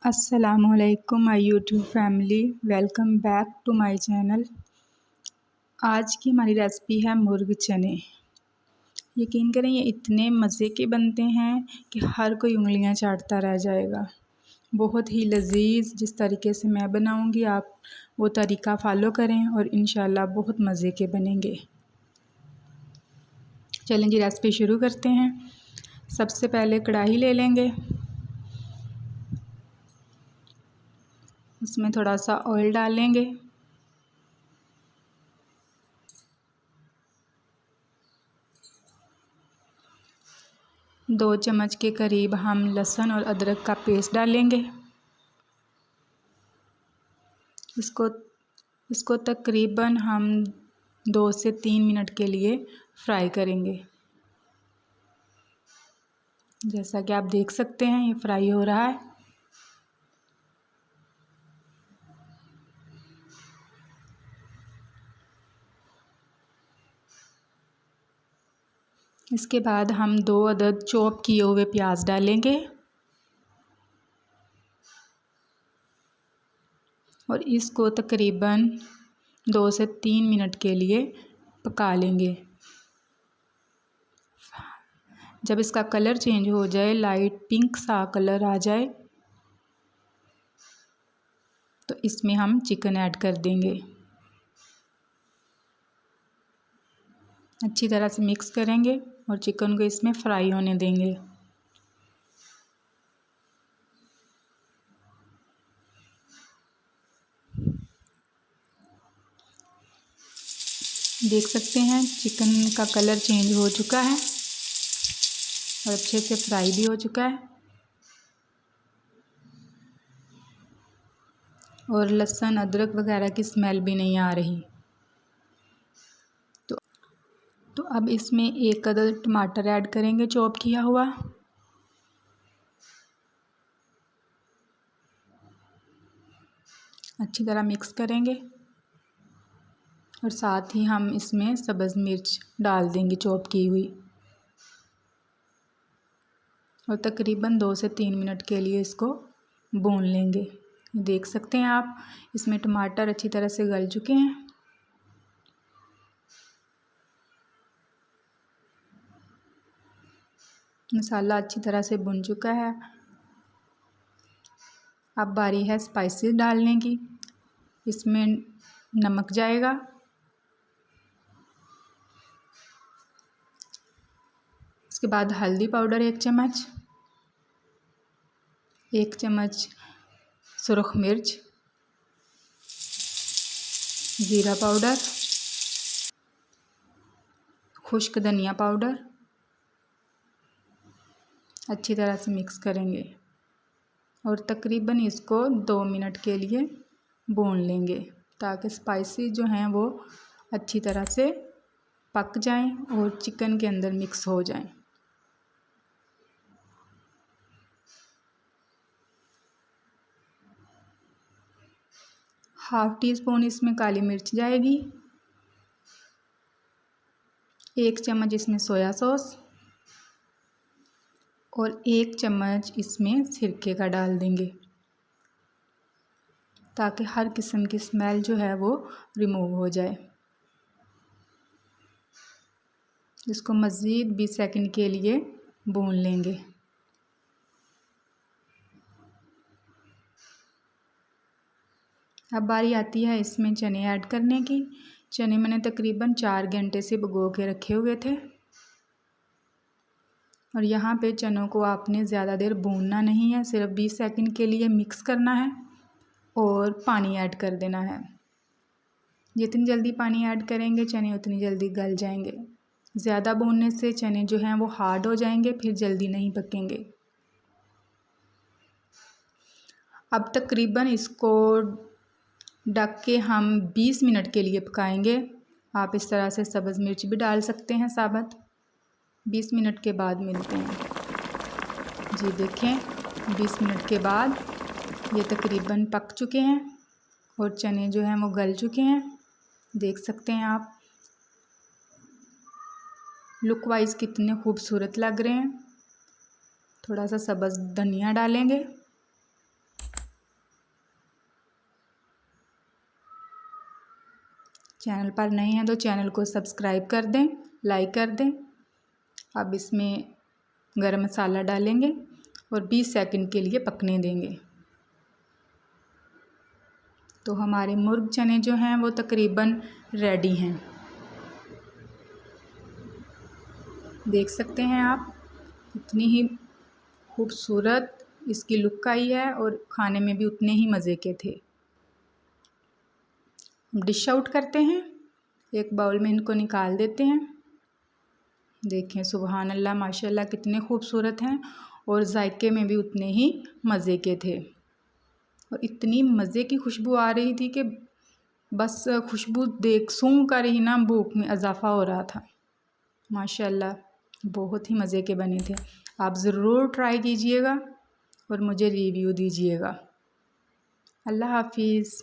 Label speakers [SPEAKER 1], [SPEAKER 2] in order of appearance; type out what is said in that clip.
[SPEAKER 1] अस्सलामुअलैकुम my YouTube family, welcome back to my channel. आज की हमारी रेसिपी है मुर्ग चने। यकीन करें ये इतने मज़े के बनते हैं कि हर कोई उंगलियां चाटता रह जाएगा। बहुत ही लजीज। जिस तरीके से मैं बनाऊंगी आप वो तरीका फ़ॉलो करें और इंशाल्लाह बहुत मज़े के बनेंगे। चलें जी रेसिपी शुरू करते हैं। सबसे पहले कढ़ाई ले लेंगे, उसमें थोड़ा सा ऑयल डालेंगे। दो चम्मच के करीब हम लहसुन और अदरक का पेस्ट डालेंगे। इसको तकरीबन हम 2 से 3 मिनट के लिए फ्राई करेंगे। जैसा कि आप देख सकते हैं ये फ्राई हो रहा है। इसके बाद हम 2 अदद चॉप किए हुए प्याज डालेंगे और इसको तकरीबन 2 से 3 मिनट के लिए पका लेंगे। जब इसका कलर चेंज हो जाए, लाइट पिंक सा कलर आ जाए, तो इसमें हम चिकन ऐड कर देंगे। अच्छी तरह से मिक्स करेंगे और चिकन को इसमें फ्राई होने देंगे। देख सकते हैं चिकन का कलर चेंज हो चुका है और अच्छे से फ्राई भी हो चुका है और लहसुन अदरक वगैरह की स्मेल भी नहीं आ रही। तो अब इसमें 1 अदद टमाटर ऐड करेंगे चॉप किया हुआ। अच्छी तरह मिक्स करेंगे और साथ ही हम इसमें सब्ज़ मिर्च डाल देंगे चॉप की हुई और तकरीबन 2 से 3 मिनट के लिए इसको भून लेंगे। देख सकते हैं आप इसमें टमाटर अच्छी तरह से गल चुके हैं। मसाला अच्छी तरह से भुन चुका है। अब बारी है स्पाइसेस डालने की। इसमें नमक जाएगा, उसके बाद हल्दी पाउडर 1 चम्मच, 1 चम्मच सुरख मिर्च, ज़ीरा पाउडर, खुश्क धनिया पाउडर। अच्छी तरह से मिक्स करेंगे और तकरीबन इसको 2 मिनट के लिए भून लेंगे ताकि स्पाइसेस जो हैं वो अच्छी तरह से पक जाएं और चिकन के अंदर मिक्स हो जाएं। ½ टीस्पून इसमें काली मिर्च जाएगी, 1 चम्मच इसमें सोया सॉस और 1 चम्मच इसमें सिरके का डाल देंगे ताकि हर किस्म की स्मेल जो है वो रिमूव हो जाए। इसको मज़ीद 20 सेकंड के लिए भून लेंगे। अब बारी आती है इसमें चने ऐड करने की। चने मैंने तकरीबन 4 घंटे से भिगो के रखे हुए थे और यहाँ पे चनों को आपने ज़्यादा देर भूनना नहीं है, सिर्फ 20 सेकंड के लिए मिक्स करना है और पानी ऐड कर देना है। जितनी जल्दी पानी ऐड करेंगे चने उतनी जल्दी गल जाएंगे। ज़्यादा भूनने से चने जो हैं वो हार्ड हो जाएंगे, फिर जल्दी नहीं पकेंगे। अब तकरीबन इसको ढक के हम 20 मिनट के लिए पकाएंगे। आप इस तरह से सब्ज़ मिर्च भी डाल सकते हैं साबुत। 20 मिनट के बाद मिलते हैं। जी देखें 20 मिनट के बाद ये तकरीबन पक चुके हैं और चने जो हैं वो गल चुके हैं। देख सकते हैं आप लुक वाइज कितने खूबसूरत लग रहे हैं। थोड़ा सा सब्ज़ धनिया डालेंगे चैनल पर नए हैं तो चैनल को सब्सक्राइब कर दें, लाइक कर दें। अब इसमें गरम मसाला डालेंगे और 20 सेकंड के लिए पकने देंगे। तो हमारे मुर्ग चने जो हैं वो तकरीबन रेडी हैं। देख सकते हैं आप, इतनी ही खूबसूरत इसकी लुक आई है और खाने में भी उतने ही मज़े के थे। हम डिश आउट करते हैं, एक बाउल में इनको निकाल देते हैं। देखें, सुबहान अल्लाह, माशाल्लाह कितने खूबसूरत हैं और जायके में भी उतने ही मज़े के थे। और इतनी मज़े की खुशबू आ रही थी कि बस खुशबू सूंघ कर ही ना भूख में इजाफ़ा हो रहा था। माशाल्लाह बहुत ही मज़े के बने थे। आप ज़रूर ट्राई कीजिएगा और मुझे रिव्यू दीजिएगा। अल्लाह हाफिज़।